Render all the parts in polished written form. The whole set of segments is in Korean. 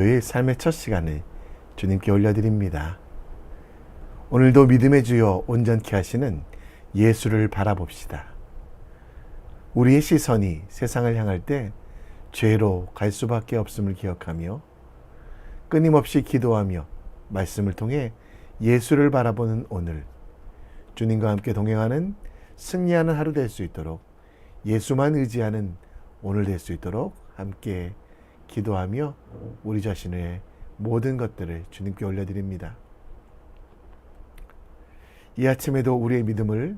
저의 삶의 첫 시간을 주님께 올려드립니다. 오늘도 믿음의 주요 온전케 하시는 예수를 바라봅시다. 우리의 시선이 세상을 향할 때 죄로 갈 수밖에 없음을 기억하며 끊임없이 기도하며 말씀을 통해 예수를 바라보는 오늘, 주님과 함께 동행하는 승리하는 하루 될 수 있도록, 예수만 의지하는 오늘 될 수 있도록 함께 기도하며 우리 자신의 모든 것들을 주님께 올려드립니다. 이 아침에도 우리의 믿음을,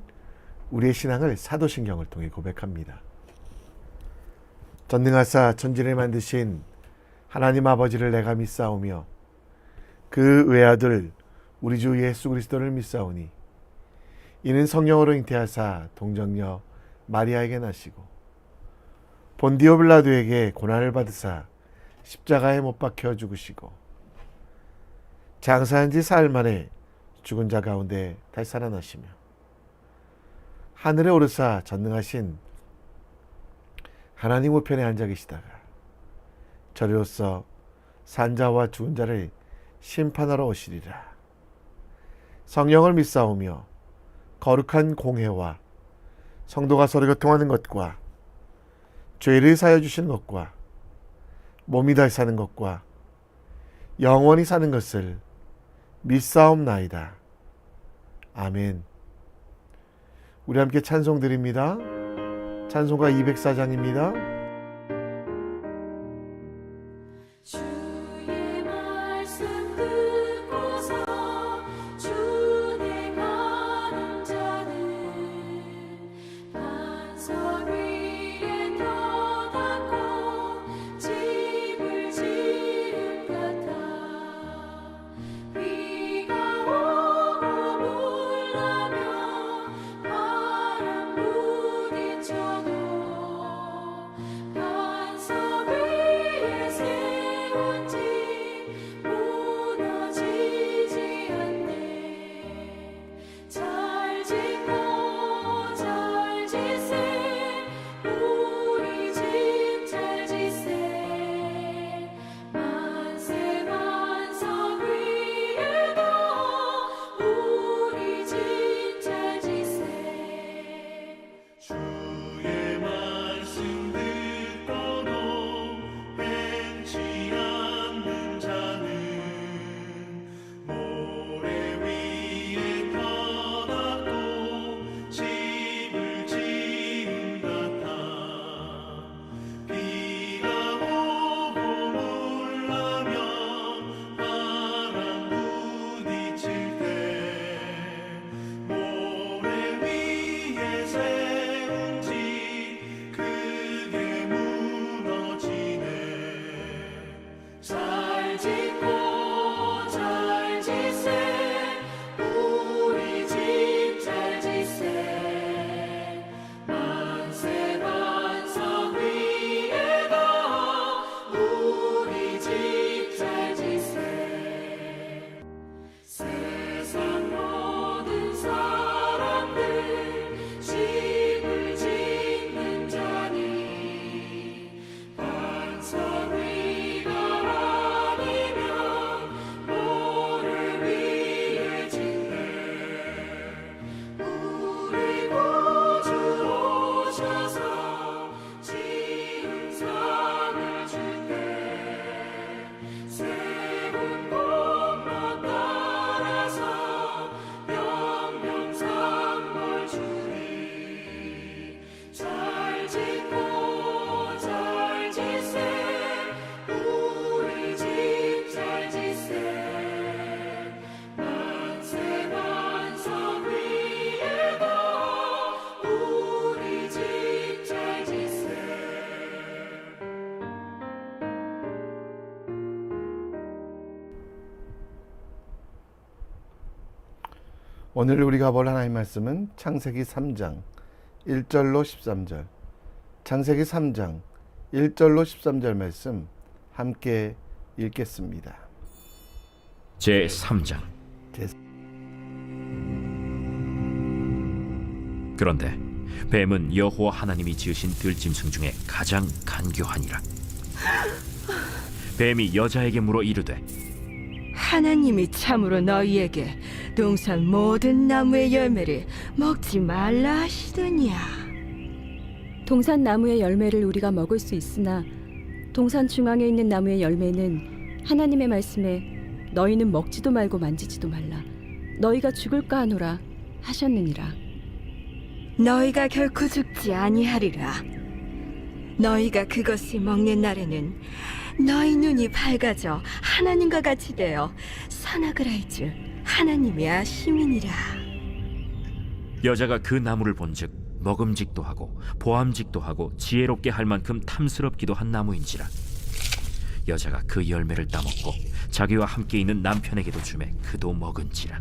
우리의 신앙을 사도신경을 통해 고백합니다. 전능하사 천지를 만드신 하나님 아버지를 내가 믿사오며 그 외아들 우리 주 예수 그리스도를 믿사오니 이는 성령으로 잉태하사 동정녀 마리아에게 나시고 본디오 빌라도에게 고난을 받으사 십자가에 못 박혀 죽으시고 장사한 지 사흘 만에 죽은 자 가운데 다시 살아나시며 하늘에 오르사 전능하신 하나님 우편에 앉아 계시다가 저리로서 산자와 죽은 자를 심판하러 오시리라. 성령을 믿사오며 거룩한 공회와 성도가 서로 교통하는 것과 죄를 사여 주시는 것과 몸이 다시 사는 것과 영원히 사는 것을 믿사옵나이다. 아멘. 우리 함께 찬송 드립니다. 찬송가 204장입니다. 주의 말씀 듣고서 주내 가는 자는 반석 위에 터닫고 집을 지은 같아 비가 오고 물나며 바람 부딪혀도 반석 위에 세운 집 무너지지 않네. 잘 짓고 잘 지세 우리 집 잘 지세 만세 반석 위에도 우리 집 잘 지세. 주의 말씀 듣고도 행치 않는 자는 모래 위에 터닫고 집을 지은 같아 비가 오고 물나며 바람 부딪힐 때 모래 위에 세운 집 크게 무너지네. 잘 짓고 잘 지세 우리 집 잘 지세 만세 반석 위에도 우리 집 잘 지세. 세상 모든 사람들 집을 짓는 자니 반석 위가 아니면 모래 위에 짓네. 우리 구주 오셔서 지은 상을 줄때 세운 공로 따라서 영영상을 주리. 잘 짓고 잘 지세 우리 집 잘 지세 만세 반석 위에도 우리 집 잘 지세. 오늘 우리가 볼 하나님 말씀은 창세기 3장 1절로 13절, 창세기 3장 1절로 13절 말씀 함께 읽겠습니다. 제 3장. 그런데 뱀은 여호와 하나님이 지으신 들짐승 중에 가장 간교하니라. 뱀이 여자에게 물어 이르되 하나님이 참으로 너희에게 동산 모든 나무의 열매를 먹지 말라 하시더냐. 동산 나무의 열매를 우리가 먹을 수 있으나 동산 중앙에 있는 나무의 열매는 하나님의 말씀에 너희는 먹지도 말고 만지지도 말라 너희가 죽을까 하노라 하셨느니라. 너희가 결코 죽지 아니하리라. 너희가 그것을 먹는 날에는 너희 눈이 밝아져 하나님과 같이 되어 선악을 알 줄 하나님이 아심이니라. 여자가 그 나무를 본즉 먹음직도 하고 보암직도 하고 지혜롭게 할 만큼 탐스럽기도 한 나무인지라. 여자가 그 열매를 따먹고 자기와 함께 있는 남편에게도 주매 그도 먹은지라.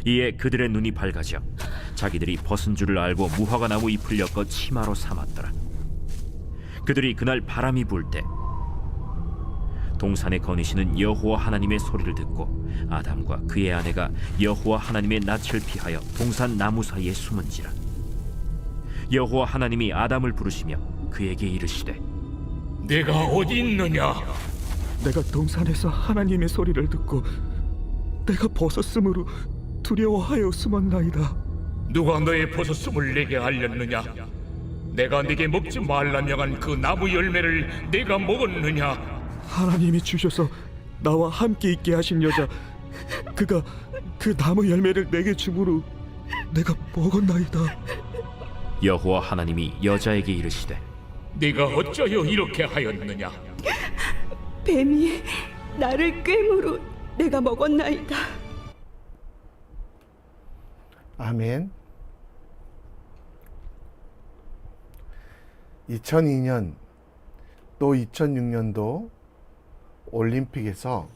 이에 그들의 눈이 밝아져 자기들이 벗은 줄을 알고 무화과 나무 잎을 엮어 치마로 삼았더라. 그들이 그날 바람이 불 때 동산에 거니시는 여호와 하나님의 소리를 듣고 아담과 그의 아내가 여호와 하나님의 낯을 피하여 동산 나무 사이에 숨은지라. 여호와 하나님이 아담을 부르시며 그에게 이르시되 네가 어디 있느냐? 내가 동산에서 하나님의 소리를 듣고 내가 벗었으므로 두려워하여 숨었나이다. 누가 너의 벗었음을 내게 알렸느냐? 내가 네게 먹지 말라 명한 그 나무 열매를 내가 먹었느냐? 하나님이 주셔서 나와 함께 있게 하신 여자, 그가 그 나무 열매를 내게 주므로 내가 먹었나이다. 여호와 하나님이 여자에게 이르시되 네가 어찌하여 이렇게 하였느냐? 뱀이 나를 꿰므로 내가 먹었나이다. 아멘. 2002년 또 2006년도 올림픽에서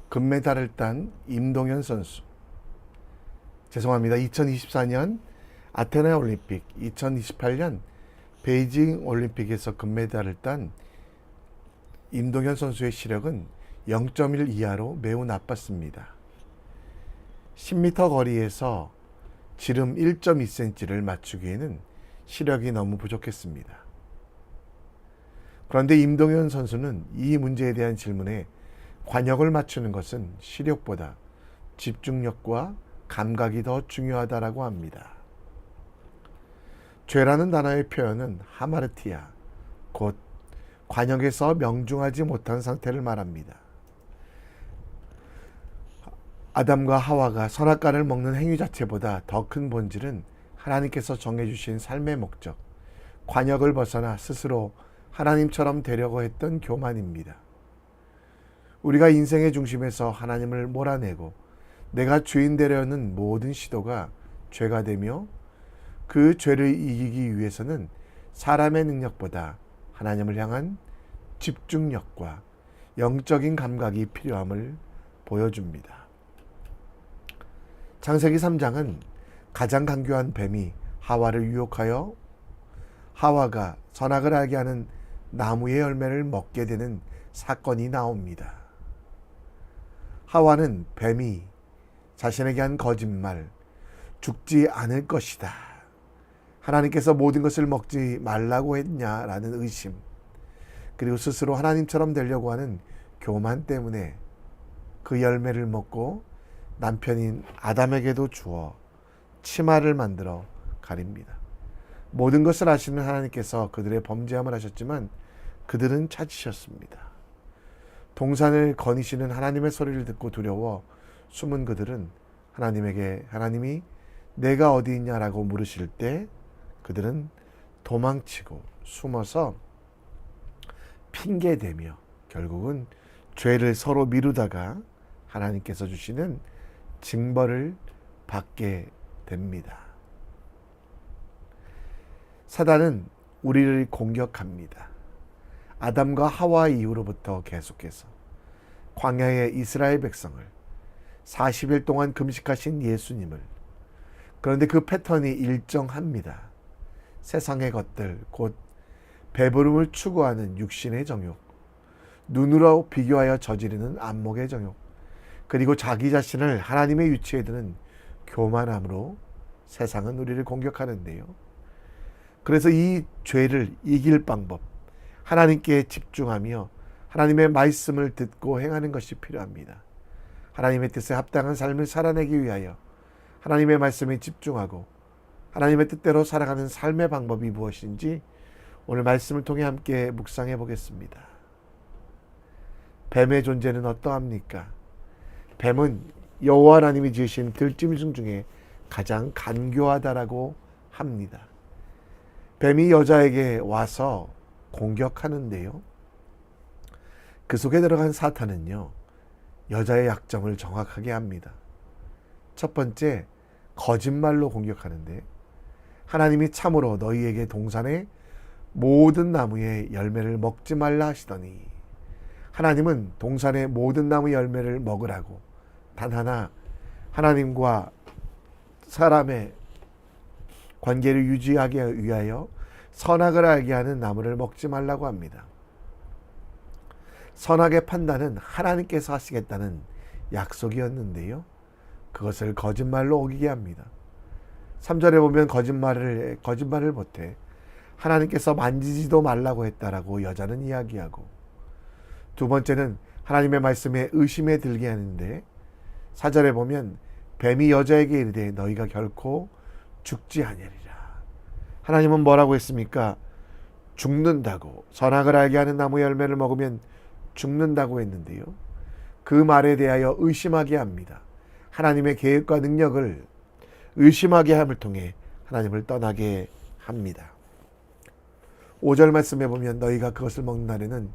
금메달을 딴 임동현 선수. 죄송합니다. 2024년 아테네 올림픽, 2028년 베이징 올림픽에서 금메달을 딴 임동현 선수의 시력은 0.1 이하로 매우 나빴습니다. 10m 거리에서 지름 1.2cm를 맞추기에는 시력이 너무 부족했습니다. 그런데 임동현 선수는 이 문제에 대한 질문에 관역을 맞추는 것은 시력보다 집중력과 감각이 더 중요하다라고 합니다. 죄라는 단어의 표현은 하마르티아, 곧 관역에서 명중하지 못한 상태를 말합니다. 아담과 하와가 선악과를 먹는 행위 자체보다 더 큰 본질은 하나님께서 정해주신 삶의 목적, 관역을 벗어나 스스로 하나님처럼 되려고 했던 교만입니다. 우리가 인생의 중심에서 하나님을 몰아내고 내가 주인 되려는 모든 시도가 죄가 되며 그 죄를 이기기 위해서는 사람의 능력보다 하나님을 향한 집중력과 영적인 감각이 필요함을 보여줍니다. 창세기 3장은 가장 강교한 뱀이 하와를 유혹하여 하와가 선악을 알게 하는 나무의 열매를 먹게 되는 사건이 나옵니다. 하와는 뱀이 자신에게 한 거짓말, 죽지 않을 것이다, 하나님께서 모든 것을 먹지 말라고 했냐라는 의심, 그리고 스스로 하나님처럼 되려고 하는 교만 때문에 그 열매를 먹고 남편인 아담에게도 주어 치마를 만들어 가립니다. 모든 것을 아시는 하나님께서 그들의 범죄함을 하셨지만 그들은 찾으셨습니다. 동산을 거니시는 하나님의 소리를 듣고 두려워 숨은 그들은 하나님에게 하나님이 내가 어디 있냐라고 물으실 때 그들은 도망치고 숨어서 핑계대며 결국은 죄를 서로 미루다가 하나님께서 주시는 징벌을 받게 됩니다. 사단은 우리를 공격합니다. 아담과 하와 이후로부터 계속해서 광야의 이스라엘 백성을 40일 동안 금식하신 예수님을, 그런데 그 패턴이 일정합니다. 세상의 것들, 곧 배부름을 추구하는 육신의 정욕, 눈으로 비교하여 저지르는 안목의 정욕, 그리고 자기 자신을 하나님의 위치에 두는 교만함으로 세상은 우리를 공격하는데요. 그래서 이 죄를 이길 방법, 하나님께 집중하며 하나님의 말씀을 듣고 행하는 것이 필요합니다. 하나님의 뜻에 합당한 삶을 살아내기 위하여 하나님의 말씀에 집중하고 하나님의 뜻대로 살아가는 삶의 방법이 무엇인지 오늘 말씀을 통해 함께 묵상해 보겠습니다. 뱀의 존재는 어떠합니까? 뱀은 여호와 하나님이 지으신 들짐승 중에 가장 간교하다라고 합니다. 뱀이 여자에게 와서 공격하는데요. 그 속에 들어간 사탄은요, 여자의 약점을 정확하게 합니다. 첫 번째, 거짓말로 공격하는데, 하나님이 참으로 너희에게 동산의 모든 나무의 열매를 먹지 말라 하시더니, 하나님은 동산의 모든 나무 열매를 먹으라고 단 하나 하나님과 사람의 관계를 유지하기 위하여 선악을 알게 하는 나무를 먹지 말라고 합니다. 선악의 판단은 하나님께서 하시겠다는 약속이었는데요. 그것을 거짓말로 어기게 합니다. 3절에 보면 거짓말을 못해 하나님께서 만지지도 말라고 했다라고 여자는 이야기하고, 두 번째는 하나님의 말씀에 의심에 들게 하는데 4절에 보면 뱀이 여자에게 이르되 너희가 결코 죽지 아니하리라. 하나님은 뭐라고 했습니까? 죽는다고, 선악을 알게 하는 나무 열매를 먹으면 죽는다고 했는데요. 그 말에 대하여 의심하게 합니다. 하나님의 계획과 능력을 의심하게 함을 통해 하나님을 떠나게 합니다. 5절 말씀에 보면 너희가 그것을 먹는 날에는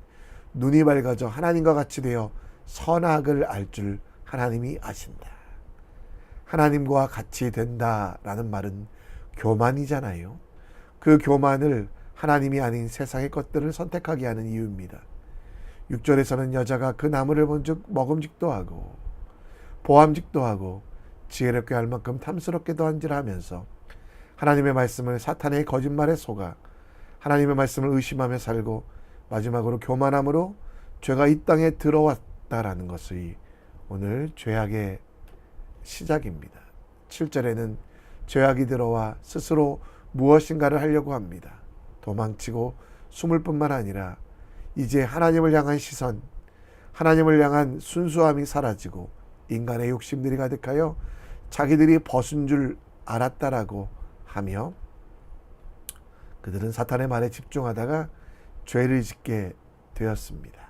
눈이 밝아져 하나님과 같이 되어 선악을 알 줄 하나님이 아신다. 하나님과 같이 된다라는 말은 교만이잖아요. 그 교만을 하나님이 아닌 세상의 것들을 선택하게 하는 이유입니다. 6절에서는 여자가 그 나무를 본즉 먹음직도 하고 보암직도 하고 지혜롭게 할 만큼 탐스럽게도 한지라 하면서 하나님의 말씀을 사탄의 거짓말에 속아 하나님의 말씀을 의심하며 살고 마지막으로 교만함으로 죄가 이 땅에 들어왔다라는 것이 오늘 죄악의 시작입니다. 7절에는 죄악이 들어와 스스로 무엇인가를 하려고 합니다. 도망치고 숨을 뿐만 아니라 이제 하나님을 향한 시선, 하나님을 향한 순수함이 사라지고 인간의 욕심들이 가득하여 자기들이 벗은 줄 알았다라고 하며 그들은 사탄의 말에 집중하다가 죄를 짓게 되었습니다.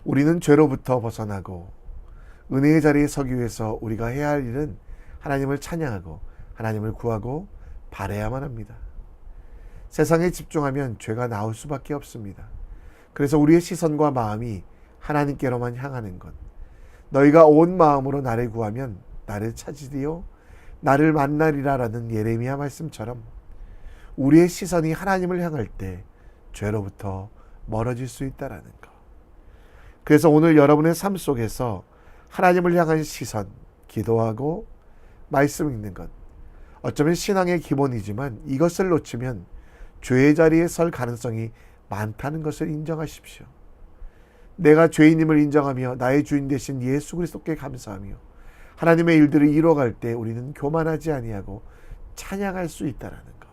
우리는 죄로부터 벗어나고 은혜의 자리에 서기 위해서 우리가 해야 할 일은 하나님을 찬양하고 하나님을 구하고 바라야만 합니다. 세상에 집중하면 죄가 나올 수밖에 없습니다. 그래서 우리의 시선과 마음이 하나님께로만 향하는 것. 너희가 온 마음으로 나를 구하면 나를 찾으리요 나를 만나리라라는 예레미야 말씀처럼 우리의 시선이 하나님을 향할 때 죄로부터 멀어질 수 있다라는 것. 그래서 오늘 여러분의 삶 속에서 하나님을 향한 시선, 기도하고 말씀 읽는 것, 어쩌면 신앙의 기본이지만 이것을 놓치면 죄의 자리에 설 가능성이 많다는 것을 인정하십시오. 내가 죄인임을 인정하며 나의 주인 되신 예수 그리스도께 감사하며 하나님의 일들을 이루어갈 때 우리는 교만하지 아니하고 찬양할 수 있다는 것.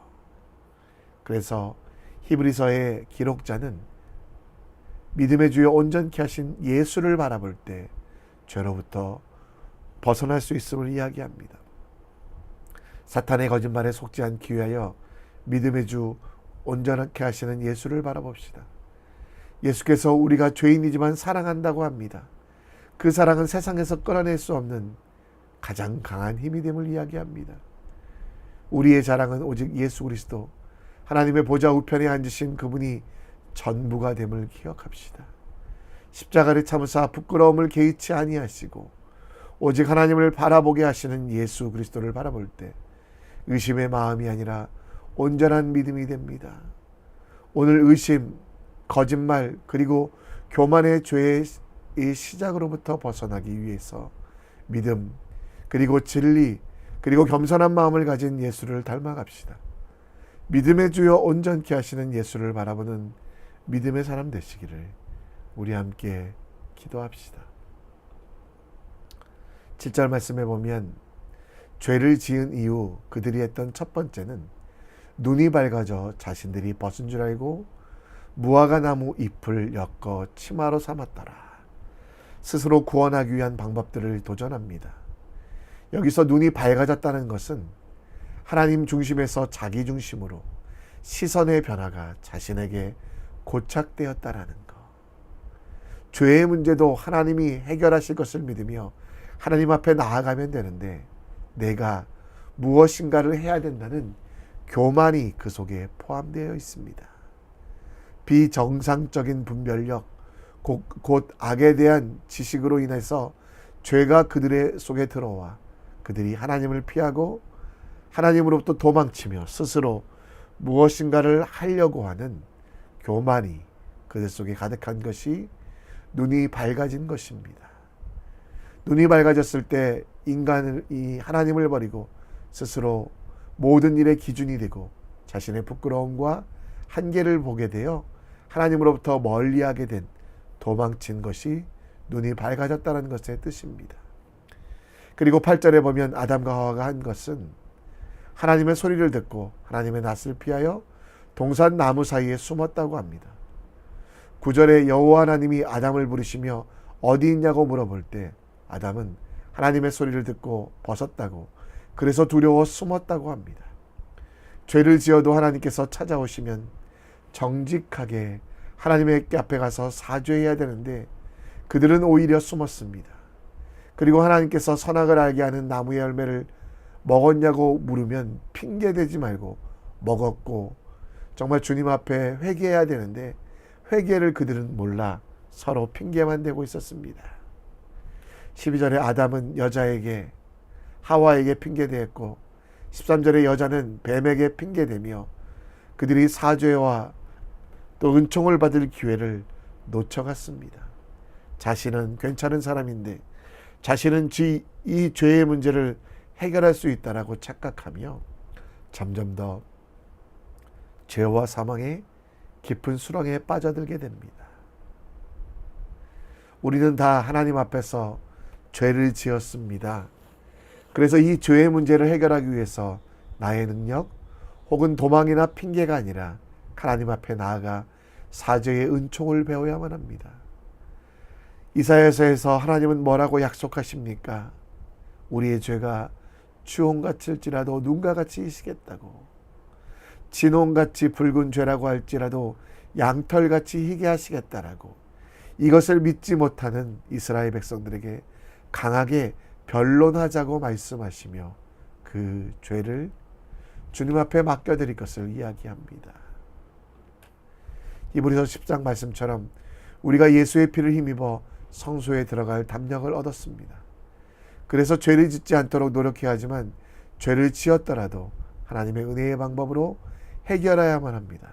그래서 히브리서의 기록자는 믿음의 주여 온전케 하신 예수를 바라볼 때 죄로부터 벗어날 수 있음을 이야기합니다. 사탄의 거짓말에 속지 않기 위하여 믿음의 주 온전하게 하시는 예수를 바라봅시다. 예수께서 우리가 죄인이지만 사랑한다고 합니다. 그 사랑은 세상에서 끌어낼 수 없는 가장 강한 힘이 됨을 이야기합니다. 우리의 자랑은 오직 예수 그리스도, 하나님의 보좌 우편에 앉으신 그분이 전부가 됨을 기억합시다. 십자가를 참으사 부끄러움을 개의치 아니하시고 오직 하나님을 바라보게 하시는 예수 그리스도를 바라볼 때 의심의 마음이 아니라 온전한 믿음이 됩니다. 오늘 의심, 거짓말 그리고 교만의 죄의 시작으로부터 벗어나기 위해서 믿음 그리고 진리 그리고 겸손한 마음을 가진 예수를 닮아갑시다. 믿음의 주여 온전케 하시는 예수를 바라보는 믿음의 사람 되시기를 우리 함께 기도합시다. 7절 말씀에 보면 죄를 지은 이후 그들이 했던 첫 번째는 눈이 밝아져 자신들이 벗은 줄 알고 무화과 나무 잎을 엮어 치마로 삼았더라. 스스로 구원하기 위한 방법들을 도전합니다. 여기서 눈이 밝아졌다는 것은 하나님 중심에서 자기 중심으로 시선의 변화가 자신에게 고착되었다라는 것. 죄의 문제도 하나님이 해결하실 것을 믿으며 하나님 앞에 나아가면 되는데 내가 무엇인가를 해야 된다는 교만이 그 속에 포함되어 있습니다. 비정상적인 분별력, 곧 악에 대한 지식으로 인해서 죄가 그들의 속에 들어와 그들이 하나님을 피하고 하나님으로부터 도망치며 스스로 무엇인가를 하려고 하는 교만이 그들 속에 가득한 것이 눈이 밝아진 것입니다. 눈이 밝아졌을 때 인간은 이 하나님을 버리고 스스로 모든 일의 기준이 되고 자신의 부끄러움과 한계를 보게 되어 하나님으로부터 멀리하게 된 도망친 것이 눈이 밝아졌다는 것의 뜻입니다. 그리고 8절에 보면 아담과 하와가 한 것은 하나님의 소리를 듣고 하나님의 낯을 피하여 동산 나무 사이에 숨었다고 합니다. 9절에 여호와 하나님이 아담을 부르시며 어디 있냐고 물어볼 때 아담은 하나님의 소리를 듣고 벗었다고, 그래서 두려워 숨었다고 합니다. 죄를 지어도 하나님께서 찾아오시면 정직하게 하나님의 앞에 가서 사죄해야 되는데 그들은 오히려 숨었습니다. 그리고 하나님께서 선악을 알게 하는 나무의 열매를 먹었냐고 물으면 핑계대지 말고 먹었고 정말 주님 앞에 회개해야 되는데 회개를 그들은 몰라 서로 핑계만 대고 있었습니다. 12절에 아담은 여자에게 하와에게 핑계대었고 13절에 여자는 뱀에게 핑계대며 그들이 사죄와 또 은총을 받을 기회를 놓쳐갔습니다. 자신은 괜찮은 사람인데 자신은 이 죄의 문제를 해결할 수 있다라고 착각하며 점점 더 죄와 사망의 깊은 수렁에 빠져들게 됩니다. 우리는 다 하나님 앞에서 죄를 지었습니다. 그래서 이 죄의 문제를 해결하기 위해서 나의 능력 혹은 도망이나 핑계가 아니라 하나님 앞에 나아가 사죄의 은총을 배워야만 합니다. 이사야서에서 하나님은 뭐라고 약속하십니까? 우리의 죄가 주홍같을지라도 눈과 같이 이시겠다고, 진홍같이 붉은 죄라고 할지라도 양털같이 희게 하시겠다라고, 이것을 믿지 못하는 이스라엘 백성들에게 강하게 변론하자고 말씀하시며 그 죄를 주님 앞에 맡겨드릴 것을 이야기합니다. 히브리서 10장 말씀처럼 우리가 예수의 피를 힘입어 성소에 들어갈 담력을 얻었습니다. 그래서 죄를 짓지 않도록 노력해야 하지만 죄를 지었더라도 하나님의 은혜의 방법으로 해결해야만 합니다.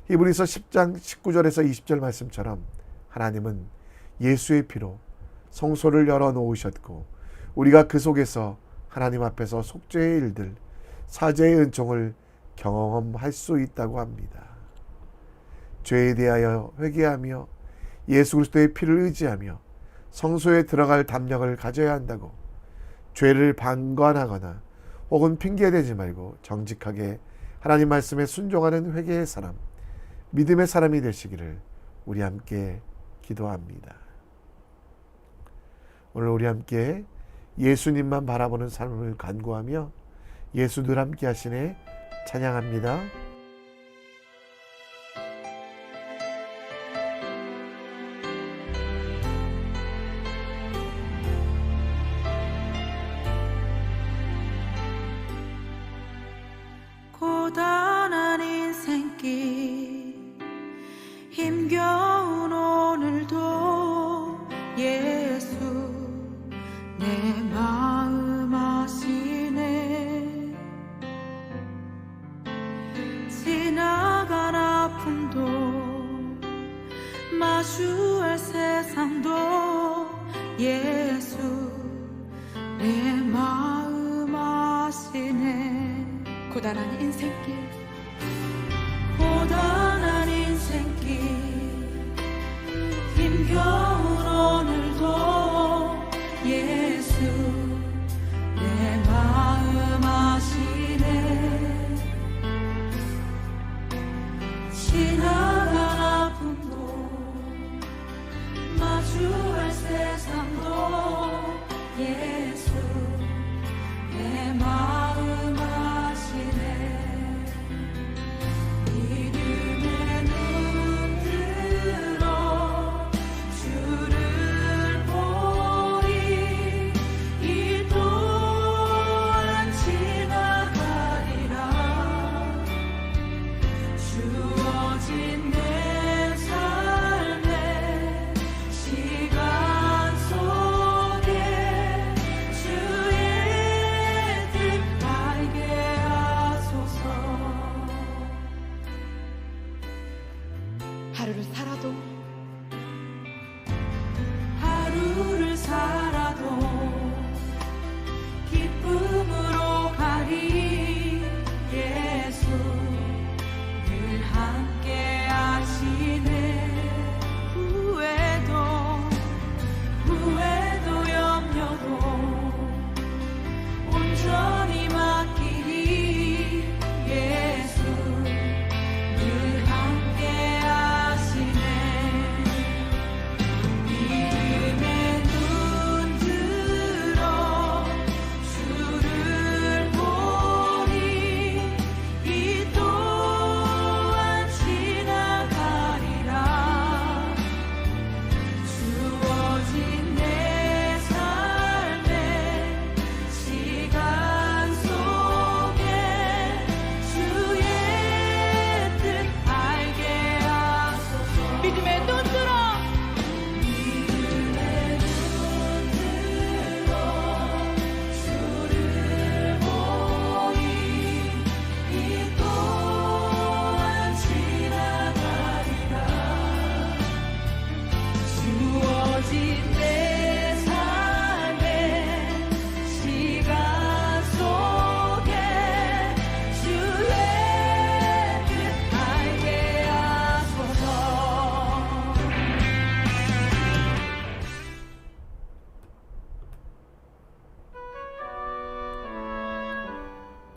히브리서 10장 19절에서 20절 말씀처럼 하나님은 예수의 피로 성소를 열어놓으셨고 우리가 그 속에서 하나님 앞에서 속죄의 일들, 사죄의 은총을 경험할 수 있다고 합니다. 죄에 대하여 회개하며 예수 그리스도의 피를 의지하며 성소에 들어갈 담력을 가져야 한다고, 죄를 방관하거나 혹은 핑계대지 말고 정직하게 하나님 말씀에 순종하는 회개의 사람, 믿음의 사람이 되시기를 우리 함께 기도합니다. 오늘 우리 함께 예수님만 바라보는 삶을 간구하며 예수 늘 함께 하시네 찬양합니다. 고단한 인생길 힘겨운 오늘도 예수 내 마음 아시네.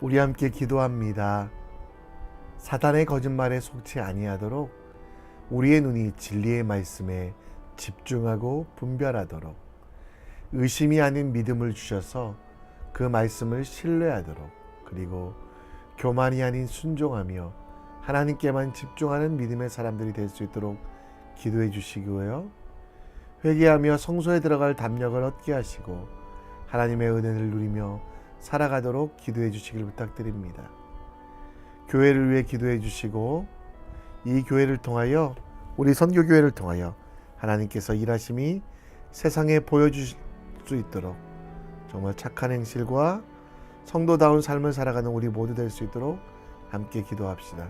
우리 함께 기도합니다. 사단의 거짓말에 속지 아니하도록 우리의 눈이 진리의 말씀에 집중하고 분별하도록, 의심이 아닌 믿음을 주셔서 그 말씀을 신뢰하도록, 그리고 교만이 아닌 순종하며 하나님께만 집중하는 믿음의 사람들이 될 수 있도록 기도해 주시고요. 회개하며 성소에 들어갈 담력을 얻게 하시고 하나님의 은혜를 누리며 살아가도록 기도해 주시길 부탁드립니다. 교회를 위해 기도해 주시고 이 교회를 통하여, 우리 선교교회를 통하여 하나님께서 일하심이 세상에 보여주실 수 있도록 정말 착한 행실과 성도다운 삶을 살아가는 우리 모두 될 수 있도록 함께 기도합시다.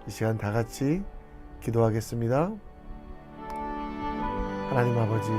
이 시간 다 같이 기도하겠습니다. 하나님 아버지,